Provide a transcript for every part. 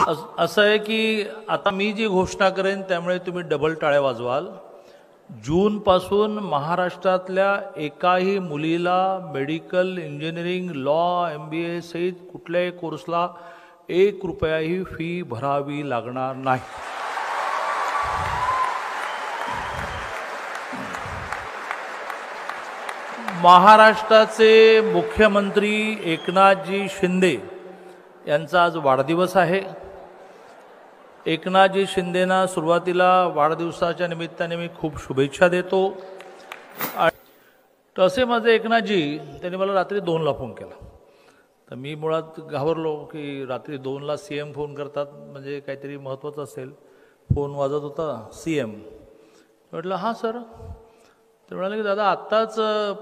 असं आहे की आता मी जी घोषणा करेन त्यामुळे तुम्ही डबल टाळ्या वाजवाल। जूनपासून महाराष्ट्रातल्या एकाही मुलीला मेडिकल, इंजिनिअरिंग, लॉ, MBA सहित कुठल्याही कोर्सला 1 रुपयाही फी भरावी लागणार नाही। महाराष्ट्राचे मुख्यमंत्री एकनाथजी शिंदे यांचा आज वाढदिवस आहे। एकनाथजी शिंदेना सुरुवातीला वाढदिवसाच्या निमित्ताने मी खूप शुभेच्छा देतो। तसे माझे एकनाथजी त्यांनी मला रात्री 2ला फोन केला, तर मी मुळात घाबरलो की रात्री 2ला CM फोन करतात म्हणजे काहीतरी महत्त्वाचं असेल। फोन वाजत होता CM, म्हटलं हां सर। ते म्हणाले की दादा आत्ताच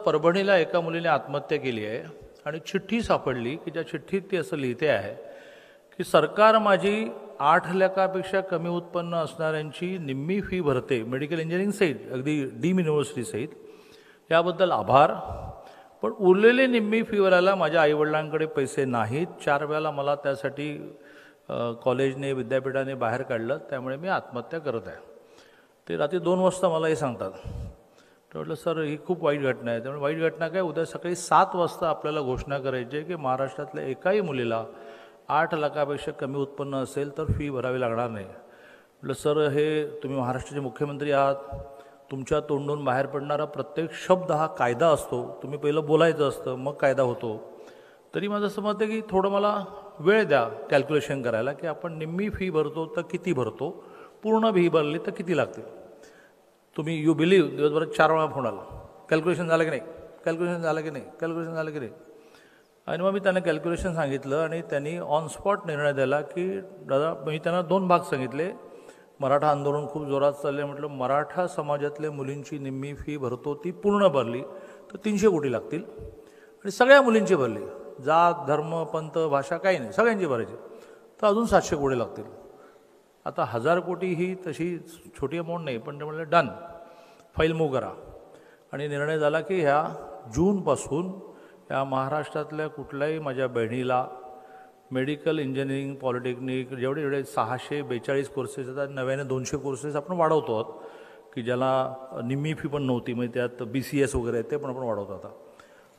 परभणीला एका मुलीने आत्महत्या केली आहे आणि चिठ्ठी सापडली की ज्या चिठ्ठीत ती असं लिहिते आहे की सरकार माझी 8 लाखापेक्षा कमी उत्पन्न असणाऱ्यांची निम्मी फी भरते, मेडिकल इंजिनिअरिंग सहित, अगदी डीम युनिव्हर्सिटी सहित, याबद्दल आभार। पण उरलेली निम्मी फी भरायला माझ्या आईवडिलांकडे पैसे नाहीत। 4 वेळेला मला त्यासाठी कॉलेजने, विद्यापीठाने बाहेर काढलं, त्यामुळे मी आत्महत्या करत आहे। ते रात्री 2 वाजता मला हे सांगतात। तर म्हटलं सर ही खूप वाईट घटना आहे। त्यामुळे वाईट घटना काय, उद्या सकाळी 7 वाजता आपल्याला घोषणा करायची आहे की महाराष्ट्रातल्या एकाही मुलीला 8 लाखापेक्षा कमी उत्पन्न असेल तर फी भरावी लागणार नाही। म्हटलं सर हे तुम्ही महाराष्ट्राचे मुख्यमंत्री आहात, तुमच्या तोंडून बाहेर पडणारा प्रत्येक शब्द हा कायदा असतो, तुम्ही पहिलं बोलायचं असतं मग कायदा होतो। तरी माझं असं मत आहे की थोडं मला वेळ द्या कॅल्क्युलेशन करायला की आपण निम्मी फी भरतो तर किती भरतो, पूर्ण फी भरली तर किती लागते। तुम्ही यू बिलीव्ह दिवसभरात 4 वेळा फोन आला, कॅल्क्युलेशन झालं की नाही, कॅल्क्युलेशन झालं की नाही, कॅल्क्युलेशन झालं की नाही। आणि मग मी त्यांना कॅल्क्युलेशन सांगितलं आणि त्यांनी ऑन स्पॉट निर्णय दिला की दादा, मी त्यांना 2 भाग सांगितले। मराठा आंदोलन खूप जोरात चालले, म्हटलं मराठा समाजातल्या मुलींची निम्मी फी भरतो ती पूर्ण भरली तर 300 कोटी लागतील आणि सगळ्या मुलींची भरली, जात, धर्म, पंथ, भाषा काही नाही, सगळ्यांची भरायची तर अजून 700 कोटी लागतील। आता 1000 कोटी ही तशी छोटी अमाऊंट नाही, पण ते म्हटलं डन, फाईल मूव्ह करा। आणि निर्णय झाला की ह्या जूनपासून या महाराष्ट्रातल्या कुठल्याही माझ्या बहिणीला मेडिकल, इंजिनिअरिंग, पॉलिटेक्निक जेवढे 642 कोर्सेस आहेत, नव्याने 200 कोर्सेस आपण वाढवतो आहोत की ज्याला निम्मी फी पण नव्हती, म्हणजे त्यात BCS वगैरे ते पण आपण वाढवतो आता।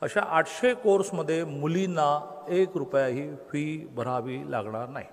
अशा 800 कोर्समध्ये मुलींना 1 रुपयाही फी भरावी लागणार नाही।